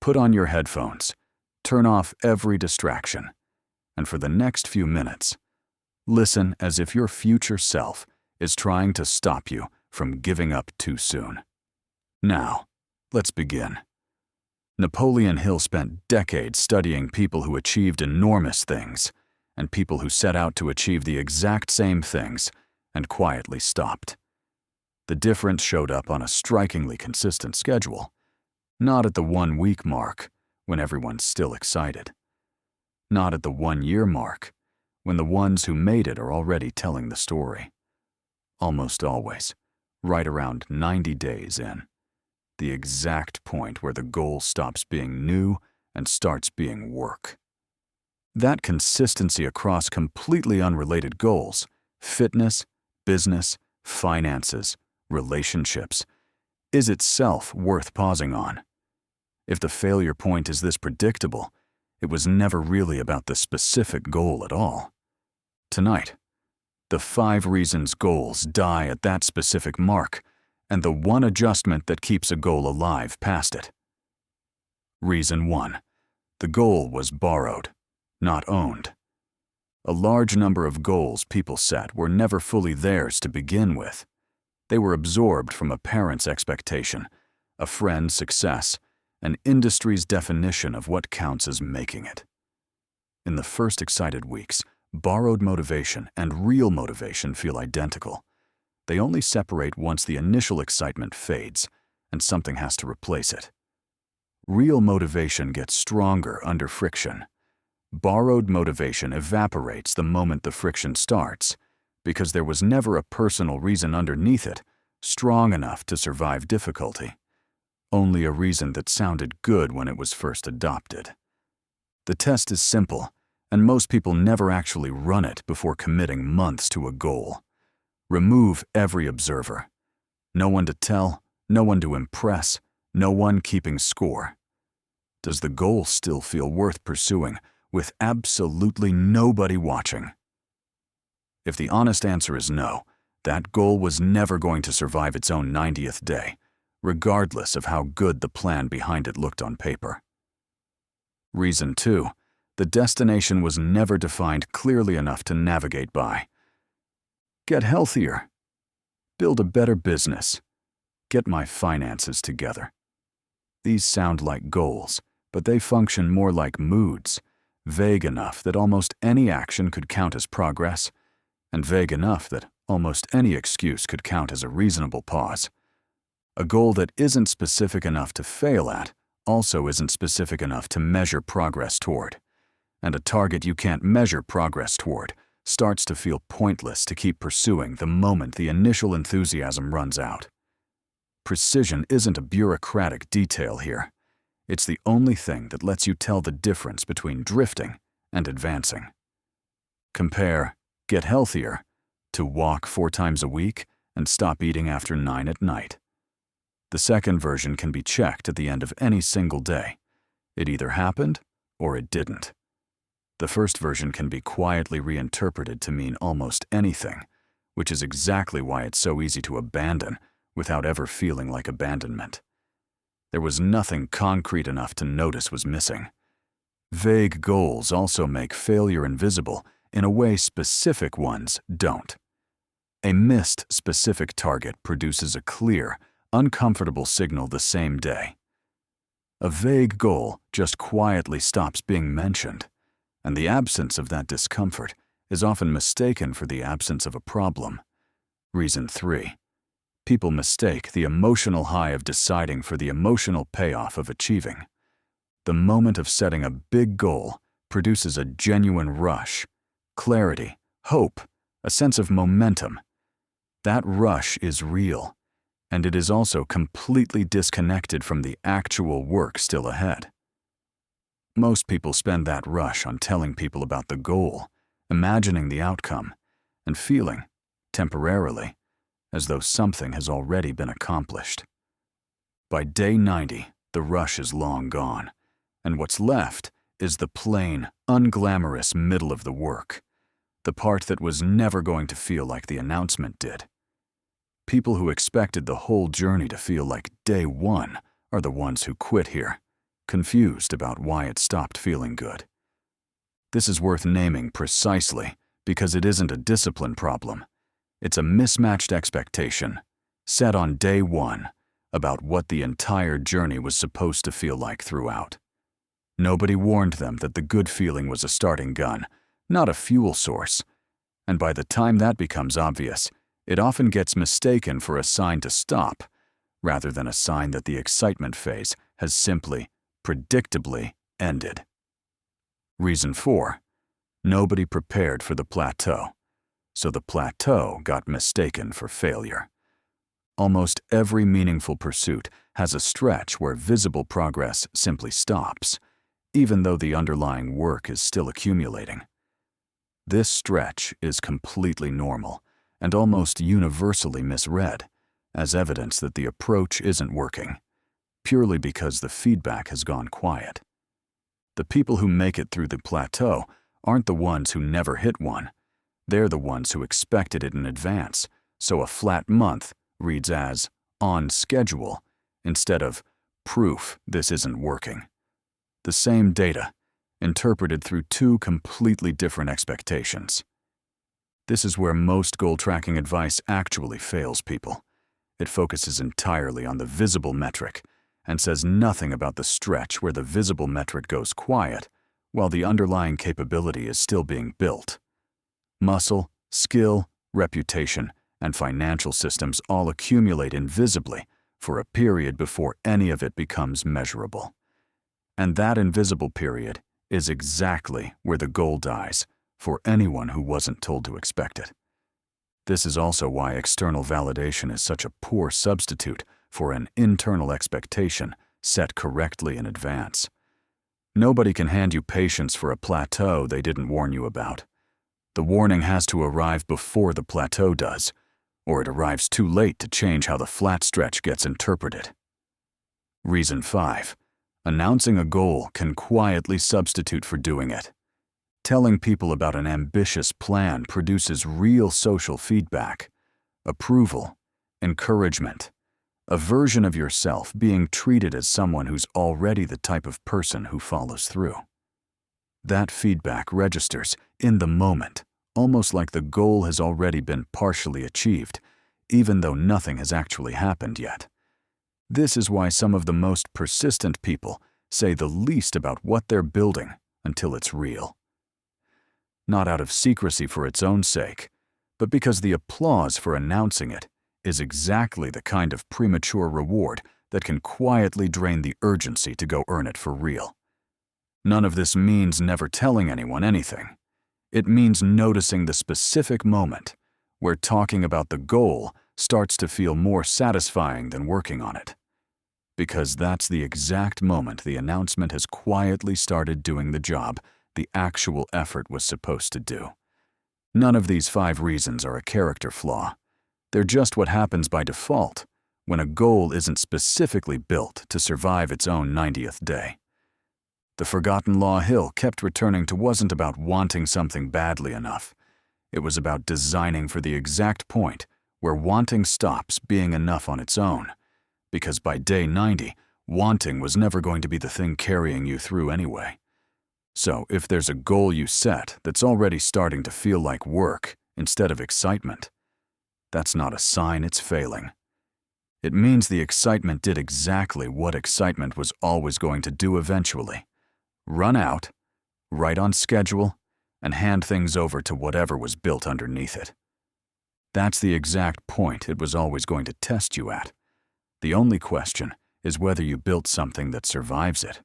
Put on your headphones, turn off every distraction, and for the next few minutes, listen as if your future self is trying to stop you from giving up too soon. Now, let's begin. Napoleon Hill spent decades studying people who achieved enormous things and people who set out to achieve the exact same things and quietly stopped. The difference showed up on a strikingly consistent schedule, not at the 1-week mark when everyone's still excited, not at the 1-year mark when the ones who made it are already telling the story. Almost always, right around 90 days in, the exact point where the goal stops being new and starts being work. That consistency across completely unrelated goals, fitness, business, finances, relationships, is itself worth pausing on. If the failure point is this predictable, it was never really about the specific goal at all. Tonight, the 5 reasons goals die at that specific mark, and the one adjustment that keeps a goal alive past it. Reason 1. The goal was borrowed, not owned. A large number of goals people set were never fully theirs to begin with. They were absorbed from a parent's expectation, a friend's success, an industry's definition of what counts as making it. In the first excited weeks, borrowed motivation and real motivation feel identical. They only separate once the initial excitement fades and something has to replace it. Real motivation gets stronger under friction. Borrowed motivation evaporates the moment the friction starts because there was never a personal reason underneath it strong enough to survive difficulty. Only a reason that sounded good when it was first adopted. The test is simple, and most people never actually run it before committing months to a goal. Remove every observer. No one to tell, no one to impress, no one keeping score. Does the goal still feel worth pursuing with absolutely nobody watching? If the honest answer is no, that goal was never going to survive its own 90th day, regardless of how good the plan behind it looked on paper. Reason 2. The destination was never defined clearly enough to navigate by. Get healthier. Build a better business. Get my finances together. These sound like goals, but they function more like moods, vague enough that almost any action could count as progress, and vague enough that almost any excuse could count as a reasonable pause. A goal that isn't specific enough to fail at also isn't specific enough to measure progress toward. And a target you can't measure progress toward starts to feel pointless to keep pursuing the moment the initial enthusiasm runs out. Precision isn't a bureaucratic detail here. It's the only thing that lets you tell the difference between drifting and advancing. Compare get healthier to walk 4 times a week and stop eating after 9 at night. The second version can be checked at the end of any single day. It either happened or it didn't. The first version can be quietly reinterpreted to mean almost anything, which is exactly why it's so easy to abandon without ever feeling like abandonment. There was nothing concrete enough to notice was missing. Vague goals also make failure invisible in a way specific ones don't. A missed specific target produces a clear, uncomfortable signal the same day. A vague goal just quietly stops being mentioned, and the absence of that discomfort is often mistaken for the absence of a problem. Reason 3. People mistake the emotional high of deciding for the emotional payoff of achieving. The moment of setting a big goal produces a genuine rush, clarity, hope, a sense of momentum. That rush is real, and it is also completely disconnected from the actual work still ahead. Most people spend that rush on telling people about the goal, imagining the outcome, and feeling, temporarily, as though something has already been accomplished. By day 90, the rush is long gone, and what's left is the plain, unglamorous middle of the work, the part that was never going to feel like the announcement did. People who expected the whole journey to feel like day 1 are the ones who quit here, confused about why it stopped feeling good. This is worth naming precisely because it isn't a discipline problem. It's a mismatched expectation, set on day one, about what the entire journey was supposed to feel like throughout. Nobody warned them that the good feeling was a starting gun, not a fuel source. And by the time that becomes obvious, it often gets mistaken for a sign to stop, rather than a sign that the excitement phase has simply, predictably, ended. Reason 4. Nobody prepared for the plateau, so the plateau got mistaken for failure. Almost every meaningful pursuit has a stretch where visible progress simply stops, even though the underlying work is still accumulating. This stretch is completely normal and almost universally misread as evidence that the approach isn't working, purely because the feedback has gone quiet. The people who make it through the plateau aren't the ones who never hit one. They're the ones who expected it in advance, so a flat month reads as on schedule instead of proof this isn't working. The same data, interpreted through two completely different expectations. This is where most goal tracking advice actually fails people. It focuses entirely on the visible metric and says nothing about the stretch where the visible metric goes quiet while the underlying capability is still being built. Muscle, skill, reputation, and financial systems all accumulate invisibly for a period before any of it becomes measurable. And that invisible period is exactly where the goal dies for anyone who wasn't told to expect it. This is also why external validation is such a poor substitute for an internal expectation set correctly in advance. Nobody can hand you patience for a plateau they didn't warn you about. The warning has to arrive before the plateau does, or it arrives too late to change how the flat stretch gets interpreted. Reason 5. Announcing a goal can quietly substitute for doing it. Telling people about an ambitious plan produces real social feedback, approval, encouragement, a version of yourself being treated as someone who's already the type of person who follows through. That feedback registers in the moment, almost like the goal has already been partially achieved, even though nothing has actually happened yet. This is why some of the most persistent people say the least about what they're building until it's real. Not out of secrecy for its own sake, but because the applause for announcing it is exactly the kind of premature reward that can quietly drain the urgency to go earn it for real. None of this means never telling anyone anything. It means noticing the specific moment where talking about the goal starts to feel more satisfying than working on it. Because that's the exact moment the announcement has quietly started doing the job the actual effort was supposed to do. None of these 5 reasons are a character flaw. They're just what happens by default when a goal isn't specifically built to survive its own 90th day. The forgotten Law Hill kept returning to wasn't about wanting something badly enough. It was about designing for the exact point where wanting stops being enough on its own, because by day 90, wanting was never going to be the thing carrying you through anyway. So if there's a goal you set that's already starting to feel like work instead of excitement, that's not a sign it's failing. It means the excitement did exactly what excitement was always going to do eventually: run out, right on schedule, and hand things over to whatever was built underneath it. That's the exact point it was always going to test you at. The only question is whether you built something that survives it.